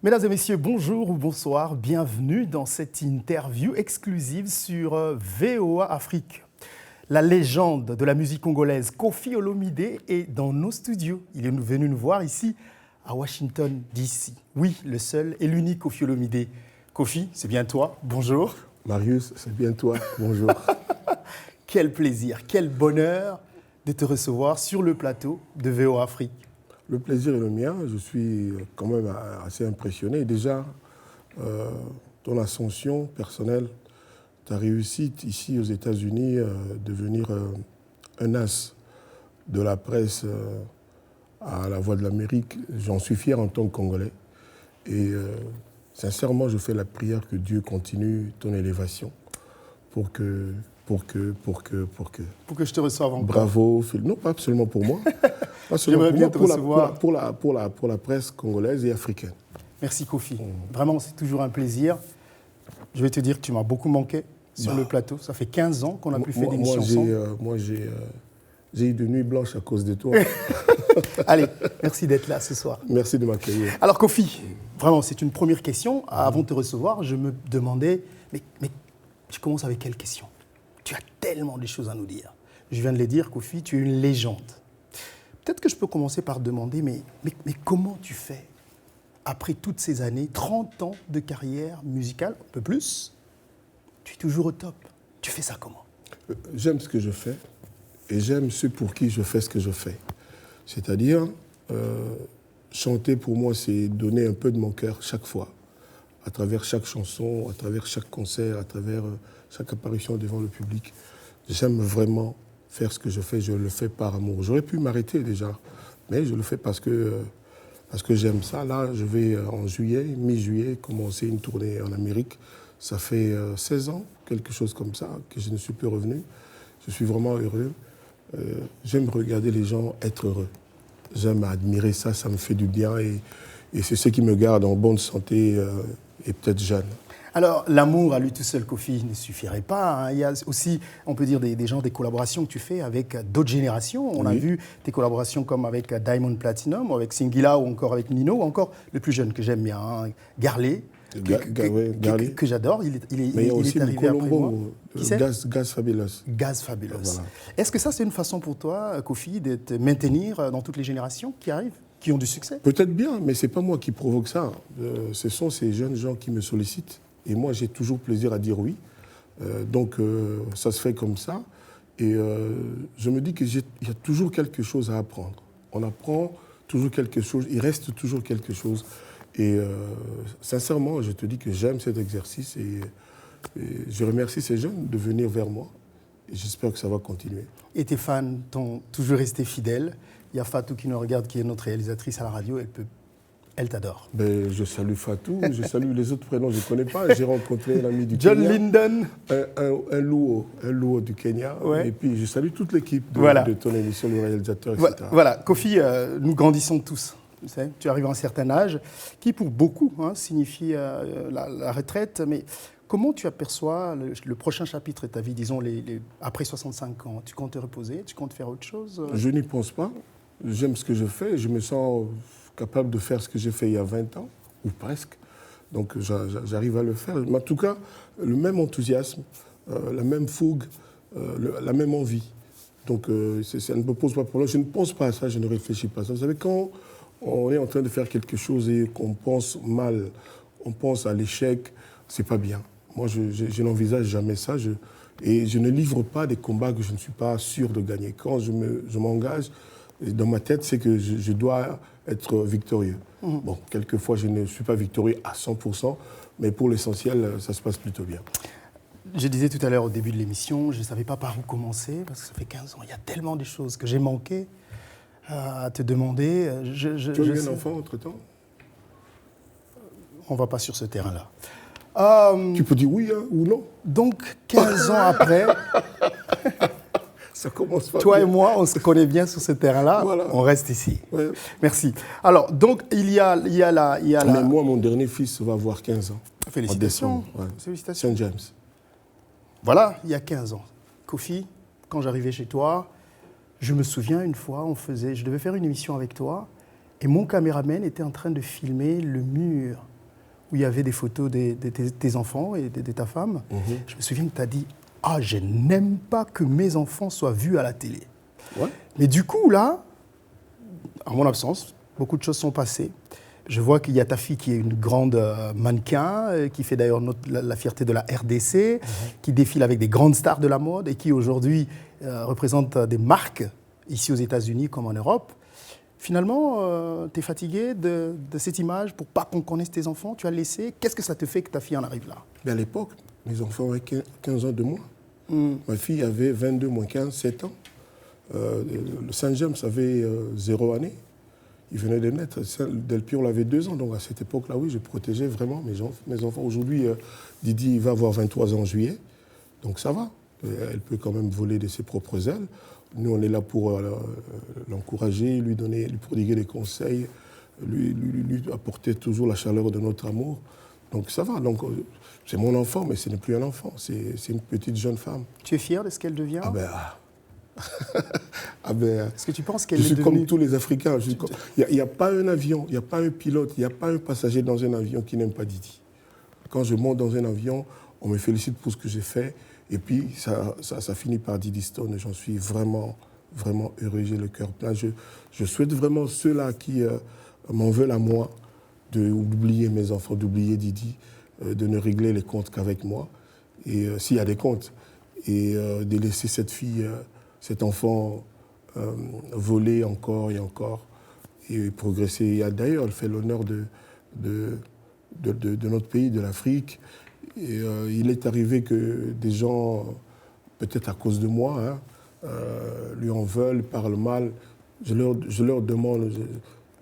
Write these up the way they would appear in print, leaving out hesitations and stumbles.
Mesdames et messieurs, bonjour ou bonsoir, bienvenue dans cette interview exclusive sur VOA Afrique. La légende de la musique congolaise, Koffi Olomidé, est dans nos studios. Il est venu nous voir ici, à Washington, D.C. Oui, le seul et l'unique Koffi Olomidé. Koffi, c'est bien toi, bonjour. Marius, c'est bien toi, bonjour. Quel plaisir, quel bonheur de te recevoir sur le plateau de VOA Afrique. Le plaisir est le mien, je suis quand même assez impressionné. Déjà, ton ascension personnelle, ta réussite ici aux États-Unis, devenir un as de la presse à la Voix de l'Amérique, j'en suis fier en tant que Congolais. Et sincèrement, je fais la prière que Dieu continue ton élévation pour que je te reçoive encore. Bravo, non pas seulement pour moi, pas seulement pour moi, pour la presse congolaise et africaine. Merci Koffi, vraiment c'est toujours un plaisir. Je vais te dire que tu m'as beaucoup manqué sur le plateau, ça fait 15 ans qu'on a pu faire des émissions ensemble. Moi j'ai eu de nuits blanches à cause de toi. Allez, merci d'être là ce soir. Merci de m'accueillir. Alors Koffi, vraiment c'est une première question. Avant de te recevoir, je me demandais, mais tu commences avec quelle question ? Tu as tellement de choses à nous dire. Je viens de le dire, Koffi, tu es une légende. Peut-être que je peux commencer par demander, mais comment tu fais, après toutes ces années, 30 ans de carrière musicale, un peu plus, tu es toujours au top. Tu fais ça comment ? J'aime ce que je fais et j'aime ceux pour qui je fais ce que je fais. C'est-à-dire, chanter pour moi, c'est donner un peu de mon cœur chaque fois, à travers chaque chanson, à travers chaque concert, à travers chaque apparition devant le public. J'aime vraiment faire ce que je fais, je le fais par amour. J'aurais pu m'arrêter déjà, mais je le fais parce que j'aime ça. Là, je vais en juillet, mi-juillet, commencer une tournée en Amérique. Ça fait 16 ans, quelque chose comme ça, que je ne suis plus revenu. Je suis vraiment heureux. J'aime regarder les gens être heureux. J'aime admirer ça, ça me fait du bien et c'est ce qui me garde en bonne santé et peut-être jeune. Alors, l'amour à lui tout seul, Koffi, ne suffirait pas. Hein. Il y a aussi, on peut dire, des collaborations que tu fais avec d'autres générations. On a vu tes collaborations comme avec Diamond Platinum, avec Singila ou encore avec Nino, ou encore le plus jeune que j'aime bien, hein, Garley, que j'adore. Il Mais il y a aussi arrivé après moi. Qui c'est ? Gaz Fabulous. Gaz Fabulous. Voilà. Est-ce que ça, c'est une façon pour toi, Koffi, de te maintenir dans toutes les générations qui arrivent, qui ont du succès ? Peut-être bien, mais ce n'est pas moi qui provoque ça. Ce sont ces jeunes gens qui me sollicitent. Et moi, j'ai toujours plaisir à dire oui. Donc, ça se fait comme ça. Et je me dis qu'il y a toujours quelque chose à apprendre. On apprend toujours quelque chose. Il reste toujours quelque chose. Et sincèrement, je te dis que j'aime cet exercice. Et je remercie ces jeunes de venir vers moi. Et j'espère que ça va continuer. Et tes fans t'ont toujours resté fidèles. Il y a Fatou qui nous regarde, qui est notre réalisatrice à la radio. Elle t'adore. Ben, je salue Fatou, je salue les autres prénoms, je ne connais pas. J'ai rencontré l'ami du John Kenya. John Linden. Un Luo du Kenya. Ouais. Et puis je salue toute l'équipe de ton émission, le réalisateur, etc. Voilà, Koffi, nous grandissons tous. Tu arrives à un certain âge, qui pour beaucoup signifie la retraite. Mais comment tu aperçois le prochain chapitre de ta vie, disons après 65 ans ? Tu comptes te reposer ? Tu comptes faire autre chose ? Je n'y pense pas. J'aime ce que je fais. Je me sens capable de faire ce que j'ai fait il y a 20 ans, ou presque. Donc j'arrive à le faire. Mais en tout cas, le même enthousiasme, la même fougue, la même envie. Donc ça ne me pose pas de problème. Je ne pense pas à ça, je ne réfléchis pas à ça. Vous savez, quand on est en train de faire quelque chose et qu'on pense mal, on pense à l'échec, c'est pas bien. Moi, je n'envisage jamais ça. Et je ne livre pas des combats que je ne suis pas sûr de gagner. Quand je m'engage, dans ma tête, c'est que je dois être victorieux. Bon, quelquefois, je ne suis pas victorieux à 100%, mais pour l'essentiel, ça se passe plutôt bien. Je disais tout à l'heure au début de l'émission, je ne savais pas par où commencer, parce que ça fait 15 ans. Il y a tellement de choses que j'ai manqué à te demander. Tu as eu un enfant entre-temps ? On ne va pas sur ce terrain-là. Tu peux dire oui ou non ? Donc, 15 ans après... Ça commence pas Toi bien. Et moi, on se connaît bien sur ce terrain-là. Voilà. On reste ici. Ouais. Merci. Alors, donc, il y a la... Mais moi, mon dernier fils va avoir 15 ans. Félicitations. Ouais. Félicitations. Saint James. Voilà, il y a 15 ans. Koffi, quand j'arrivais chez toi, je me souviens une fois, je devais faire une émission avec toi, et mon caméraman était en train de filmer le mur où il y avait des photos de tes enfants et de ta femme. Je me souviens que tu as dit « Ah, je n'aime pas que mes enfants soient vus à la télé. » Ouais. Mais du coup, là, en mon absence, beaucoup de choses sont passées. Je vois qu'il y a ta fille qui est une grande mannequin, qui fait d'ailleurs la fierté de la RDC, qui défile avec des grandes stars de la mode et qui aujourd'hui représente des marques ici aux États-Unis comme en Europe. Finalement, tu es fatigué de cette image pour pas qu'on connaisse tes enfants, tu as laissé. Qu'est-ce que ça te fait que ta fille en arrive là? Mais à l'époque, mes enfants avaient 15 ans de moins. Ma fille avait 22 moins 15, 7 ans. Le Saint-James avait 0 année. Il venait de naître. Delphi, on avait 2 ans. Donc à cette époque-là, oui, je protégeais vraiment mes enfants. Aujourd'hui, Didi va avoir 23 ans en juillet. Donc ça va. Elle peut quand même voler de ses propres ailes. Nous, on est là pour l'encourager, lui prodiguer des conseils, lui apporter toujours la chaleur de notre amour. Donc ça va. Donc c'est mon enfant, mais ce n'est plus un enfant. C'est une petite jeune femme. Tu es fier de ce qu'elle devient? Est-ce que tu penses qu'elle est devenue... Je suis comme tous les Africains. Il n'y a pas un avion, il n'y a pas un pilote, il n'y a pas un passager dans un avion qui n'aime pas Didi. Quand je monte dans un avion, on me félicite pour ce que j'ai fait. Et puis, ça finit par Didi Stone. Et j'en suis vraiment, vraiment heureux. J'ai le cœur plein. Je souhaite vraiment ceux-là qui m'en veulent à moi d'oublier mes enfants, d'oublier Didi, de ne régler les comptes qu'avec moi. Et s'il y a des comptes. Et de laisser cette fille... cet enfant voler encore et encore et progresser. D'ailleurs, elle fait l'honneur de notre pays, de l'Afrique. Et il est arrivé que des gens, peut-être à cause de moi, lui en veulent, parlent mal. Je leur demande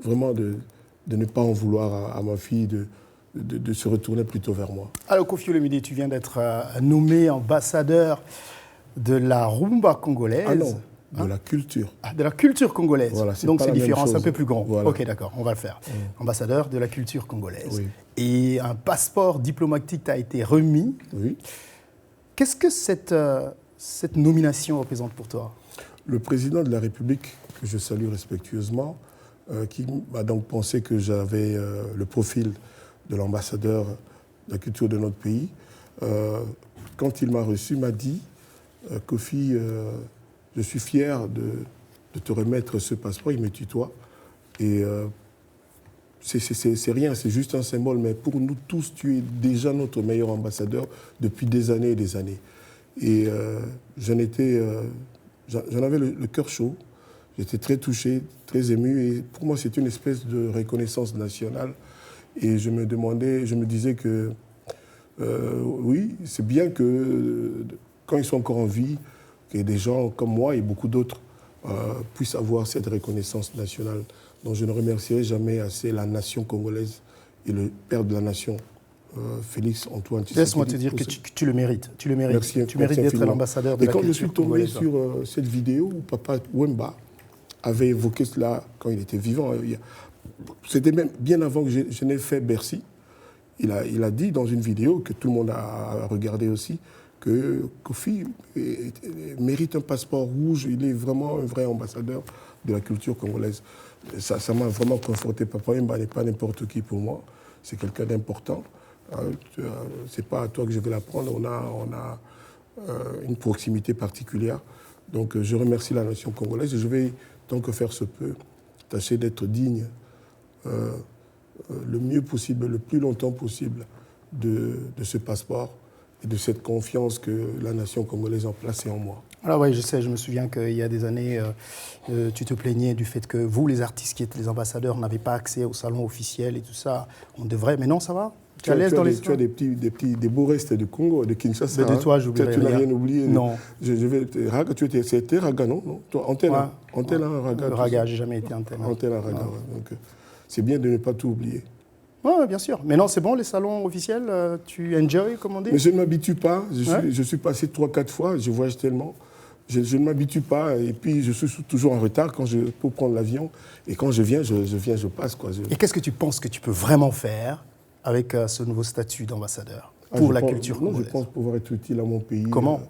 vraiment de ne pas en vouloir à ma fille, de se retourner plutôt vers moi. Alors, Koffi Olomide, tu viens d'être nommé ambassadeur de la rumba congolaise. Ah non, de la culture. Ah, de la culture congolaise. Voilà, donc c'est différent, c'est un peu plus grand. Voilà. Ok, d'accord, on va le faire. Ambassadeur de la culture congolaise. Oui. Et un passeport diplomatique t'a été remis. Oui. Qu'est-ce que cette nomination représente pour toi? Le président de la République, que je salue respectueusement, qui m'a donc pensé que j'avais le profil de l'ambassadeur de la culture de notre pays, quand il m'a reçu, m'a dit Koffi, je suis fier de te remettre ce passeport. Il me tutoie. Et c'est rien, c'est juste un symbole. Mais pour nous tous, tu es déjà notre meilleur ambassadeur depuis des années et des années. Et j'en avais le cœur chaud. J'étais très touché, très ému. Et pour moi, c'est une espèce de reconnaissance nationale. Et je me disais que oui, c'est bien que quand ils sont encore en vie, que des gens comme moi et beaucoup d'autres puissent avoir cette reconnaissance nationale dont je ne remercierai jamais assez la nation congolaise et le père de la nation, Félix Antoine Tshisekedi. Laisse-moi te dire que tu le mérites. Tu le mérites. Merci, tu mérites d'être l'ambassadeur de la culture. Et quand je suis tombé sur cette vidéo où Papa Wemba avait évoqué cela quand il était vivant, c'était même bien avant que je n'ai fait Bercy, il a dit dans une vidéo que tout le monde a regardé aussi, que Koffi mérite un passeport rouge. Il est vraiment un vrai ambassadeur de la culture congolaise. Ça m'a vraiment conforté. Papa Wemba n'est pas n'importe qui pour moi. C'est quelqu'un d'important. C'est pas à toi que je vais l'apprendre. On a une proximité particulière. Donc je remercie la nation congolaise et je vais, tant que faire se peut, tâcher d'être digne le mieux possible, le plus longtemps possible de ce passeport et de cette confiance que la nation congolaise a placée en moi. Alors oui, je sais, je me souviens qu'il y a des années, tu te plaignais du fait que vous, les artistes qui êtes les ambassadeurs, n'avez pas accès au salon officiel et tout ça. On devrait, mais non, ça va? Tu as des beaux restes de Congo, de Kinshasa. De toi, j'oublierai rien. Tu n'as rien oublié. Non. Raga, c'était Raga, non? Toi, Antella. Ouais. Antella, Raga. Raga, j'ai jamais été Antella. Antella, Raga. Ouais. Donc, c'est bien de ne pas tout oublier. Oui, bien sûr. Mais non, c'est bon, les salons officiels, tu enjoy, comme on dit? Mais je ne m'habitue pas. Je suis passé 3-4 fois, je voyage tellement. Je ne m'habitue pas. Et puis, je suis toujours en retard pour prendre l'avion. Et quand je viens, je passe. Quoi. Et qu'est-ce que tu penses que tu peux vraiment faire avec ce nouveau statut d'ambassadeur pour la culture congolaise? Je pense pouvoir être utile à mon pays. Comment?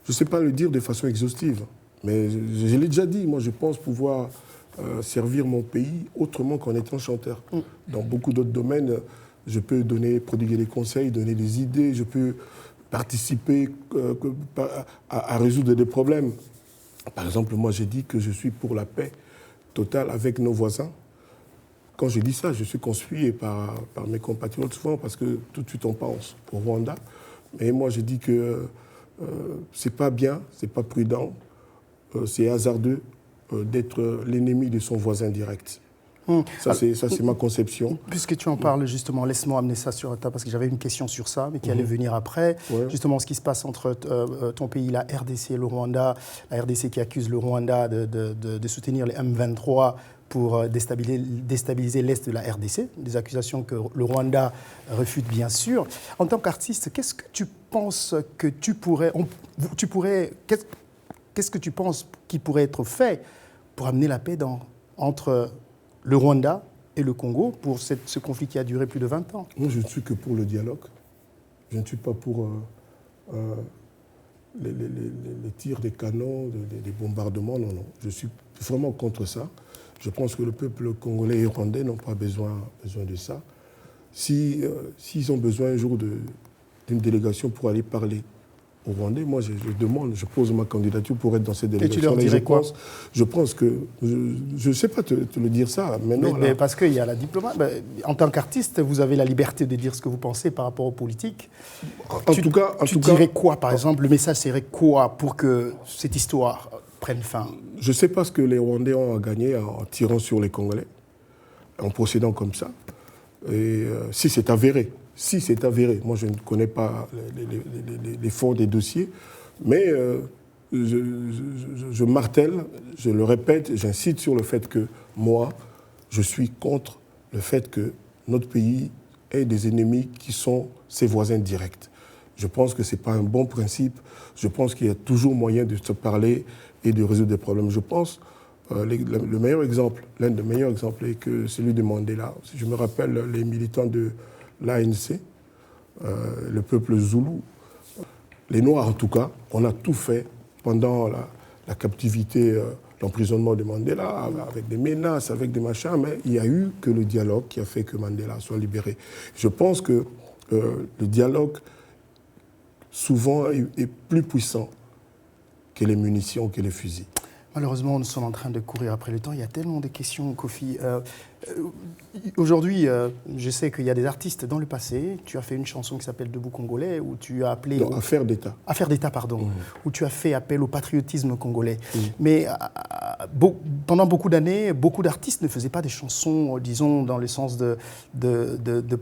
Je ne sais pas le dire de façon exhaustive. Mais je l'ai déjà dit. Moi, je pense pouvoir servir mon pays autrement qu'en étant chanteur. Dans beaucoup d'autres domaines, je peux prodiguer des conseils, donner des idées, je peux participer à résoudre des problèmes. Par exemple, moi j'ai dit que je suis pour la paix totale avec nos voisins. Quand je dis ça, je suis conspué par mes compatriotes souvent parce que tout de suite on pense au Rwanda. Mais moi je dis que c'est pas bien, c'est pas prudent, c'est hasardeux d'être l'ennemi de son voisin direct. Ça, c'est ma conception. Puisque tu en parles, justement, laisse-moi amener ça sur la table, parce que j'avais une question sur ça, mais qui allait venir après. Ouais. Justement, ce qui se passe entre ton pays, la RDC et le Rwanda. La RDC qui accuse le Rwanda de soutenir les M23 pour déstabiliser l'Est de la RDC. Des accusations que le Rwanda refute, bien sûr. En tant qu'artiste, qu'est-ce que tu penses que qu'est-ce que tu penses qui pourrait être fait pour amener la paix entre le Rwanda et le Congo pour ce conflit qui a duré plus de 20 ans? Moi, je ne suis que pour le dialogue. Je ne suis pas pour les tirs des canons, des bombardements. Non, non. Je suis vraiment contre ça. Je pense que le peuple congolais et rwandais n'ont pas besoin de ça. S'ils ont besoin un jour d'une délégation pour aller parler au Rwandais, moi je demande, je pose ma candidature pour être dans cette délégation. Et tu leur dirais quoi? Je pense que, je ne sais pas te le dire ça, mais parce qu'il y a la diplomatie. En tant qu'artiste, vous avez la liberté de dire ce que vous pensez par rapport aux politiques. Tu dirais quoi, par exemple? Le message serait quoi pour que cette histoire prenne fin? Je ne sais pas ce que les Rwandais ont à gagner en tirant sur les Congolais, en procédant comme ça. Et si c'est avéré, moi je ne connais pas les fonds des dossiers, mais je martèle, je le répète, j'insiste sur le fait que moi, je suis contre le fait que notre pays ait des ennemis qui sont ses voisins directs. Je pense que ce n'est pas un bon principe. Je pense qu'il y a toujours moyen de se parler et de résoudre des problèmes. Je pense le meilleur exemple, l'un des meilleurs exemples est que celui de Mandela. Je me rappelle les militants de l'ANC, le peuple zoulou, les Noirs en tout cas, on a tout fait pendant la captivité, l'emprisonnement de Mandela, avec des menaces, avec des machins, mais il n'y a eu que le dialogue qui a fait que Mandela soit libéré. Je pense que le dialogue, souvent, est plus puissant que les munitions, que les fusils. Malheureusement, nous sommes en train de courir après le temps. Il y a tellement de questions, Kofi. Aujourd'hui, je sais qu'il y a des artistes dans le passé. Tu as fait une chanson qui s'appelle Debout Congolais, où tu as appelé... Non, Affaire d'État. Affaire d'État, pardon. Où tu as fait appel au patriotisme congolais. Mais pendant beaucoup d'années, beaucoup d'artistes ne faisaient pas des chansons, disons, dans le sens de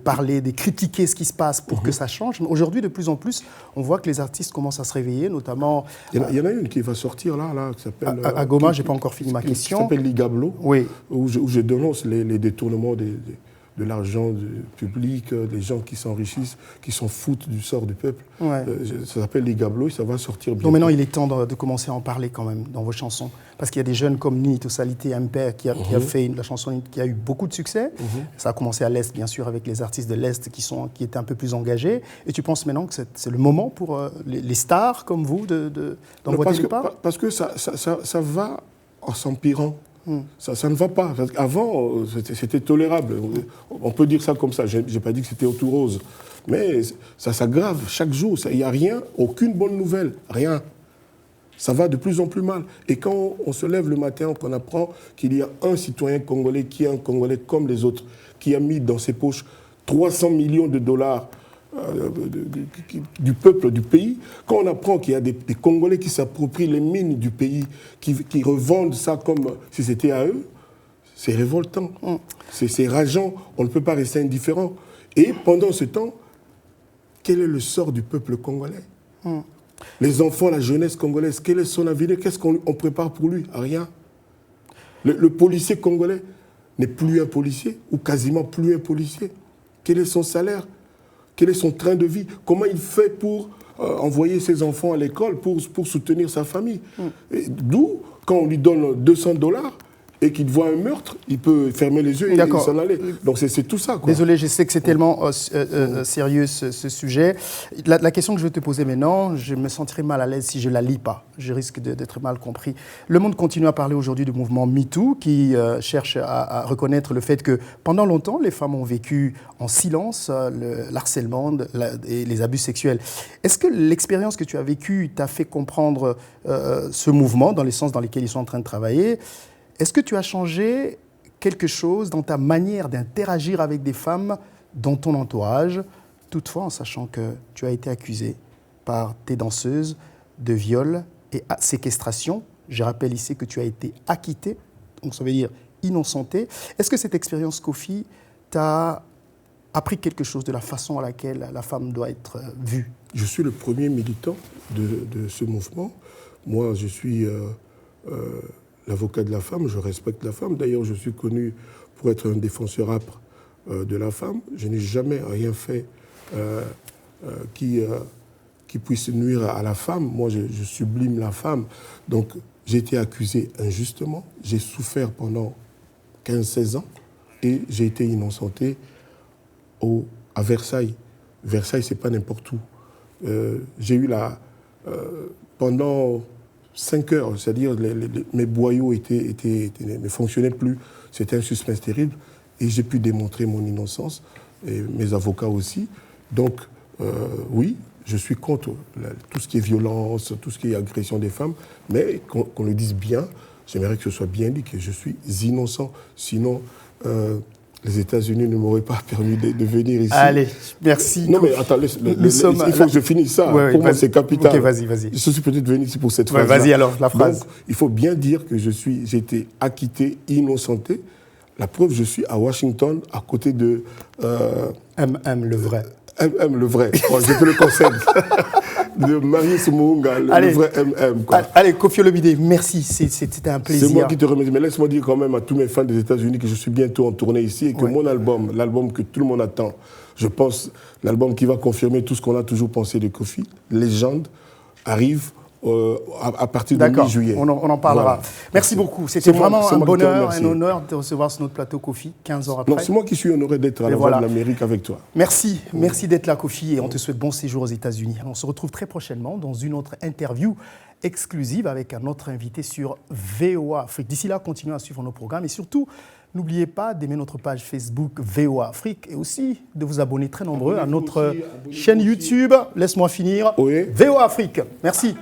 parler, de critiquer ce qui se passe pour que ça change. Mais aujourd'hui, de plus en plus, on voit que les artistes commencent à se réveiller, notamment... Il y en a une qui va sortir là qui s'appelle... À Goma, je n'ai pas encore fini ma question. Qui s'appelle Ligablo, oui. où je dénonce les détournements de l'argent public, des gens qui s'enrichissent, qui s'en foutent du sort du peuple. Ouais. Ça s'appelle Ligablo et ça va sortir bientôt. Donc maintenant, il est temps de commencer à en parler quand même dans vos chansons. Parce qu'il y a des jeunes comme Ninito Salité, Amper, qui a fait la chanson qui a eu beaucoup de succès. Ça a commencé à l'Est, bien sûr, avec les artistes de l'Est qui étaient un peu plus engagés. Et tu penses maintenant que c'est le moment pour les stars comme vous d'envoyer le pas? Parce que ça va en s'empirant. Ça ne va pas. Avant, c'était tolérable. On peut dire ça comme ça. Je n'ai pas dit que c'était tout rose. Mais ça s'aggrave chaque jour. Il n'y a rien, aucune bonne nouvelle. Rien. Ça va de plus en plus mal. Et quand on se lève le matin, qu'on apprend qu'il y a un citoyen congolais qui est un Congolais comme les autres, qui a mis dans ses poches 300 millions de dollars du peuple du pays, quand on apprend qu'il y a des Congolais qui s'approprient les mines du pays, qui revendent ça comme si c'était à eux, c'est révoltant. C'est rageant. On ne peut pas rester indifférent. Et pendant ce temps, quel est le sort du peuple congolais? Les enfants, la jeunesse congolaise, quel est son avenir? Qu'est-ce qu'on prépare pour lui? Rien. Le policier congolais n'est plus un policier, ou quasiment plus un policier. Quel est son salaire? Quel est son train de vie? Comment il fait pour envoyer ses enfants à l'école, pour soutenir sa famille? D'où, quand on lui donne $200, et qu'il voit un meurtre, il peut fermer les yeux et s'en aller. Donc c'est tout ça, quoi. Désolé, je sais que c'est tellement sérieux ce sujet. La question que je vais te poser maintenant, je me sentirai mal à l'aise si je ne la lis pas. Je risque d'être mal compris. Le monde continue à parler aujourd'hui du mouvement MeToo qui cherche à reconnaître le fait que pendant longtemps, les femmes ont vécu en silence l'harcèlement et les abus sexuels. Est-ce que l'expérience que tu as vécue t'a fait comprendre ce mouvement dans les sens dans lesquels ils sont en train de travailler? Est-ce que tu as changé quelque chose dans ta manière d'interagir avec des femmes dans ton entourage, toutefois en sachant que tu as été accusé par tes danseuses de viol et séquestration? Je rappelle ici que tu as été acquitté, donc ça veut dire innocenté. Est-ce que cette expérience, Kofi, t'a appris quelque chose de la façon à laquelle la femme doit être vue? Je suis le premier militant de ce mouvement. Moi, je suis l'avocat de la femme, je respecte la femme. D'ailleurs, je suis connu pour être un défenseur âpre de la femme. Je n'ai jamais rien fait qui puisse nuire à la femme. Moi, je sublime la femme. Donc, j'ai été accusé injustement. J'ai souffert pendant 15-16 ans et j'ai été innocenté à Versailles. Versailles, c'est pas n'importe où. J'ai eu pendant 5 heures, c'est-à-dire mes boyaux ne fonctionnaient plus. C'était un suspense terrible. Et j'ai pu démontrer mon innocence, et mes avocats aussi. Donc, oui, je suis contre tout ce qui est violence, tout ce qui est agression des femmes. Mais qu'on le dise bien, j'aimerais que ce soit bien dit que je suis innocent. Sinon, les États-Unis ne m'auraient pas permis de venir ici. Allez, merci. Non, mais attends, il faut que je finisse ça. Ouais, pour moi, c'est capital. Ok, vas-y. Je suis peut-être venu ici pour cette phrase. Vas-y alors, la phrase. Donc, il faut bien dire que j'ai été acquitté, innocenté. La preuve, je suis à Washington, à côté de... le vrai. le vrai. Bon, je te le concède. De Marius Mounga, le vrai quoi. Allez, Kofi Olomide, merci. C'était un plaisir. C'est moi qui te remercie. Mais laisse-moi dire quand même à tous mes fans des États-Unis que je suis bientôt en tournée ici et que mon album, l'album que tout le monde attend, je pense, l'album qui va confirmer tout ce qu'on a toujours pensé de Kofi, Légende, arrive à partir de mi-juillet. On en parlera. Voilà. Merci beaucoup. C'était vraiment un bonheur, un honneur de recevoir sur notre plateau, Kofi, 15 ans après. Non, c'est moi qui suis honoré d'être à la voix de l'Amérique avec toi. Merci d'être là, Kofi, et on te souhaite bon séjour aux États-Unis. On se retrouve très prochainement dans une autre interview exclusive avec un autre invité sur VOA Afrique. D'ici là, continuez à suivre nos programmes et surtout, n'oubliez pas d'aimer notre page Facebook VOA Afrique et aussi de vous abonner très nombreux à notre chaîne YouTube. Laisse-moi finir. Oui. VOA Afrique. Merci.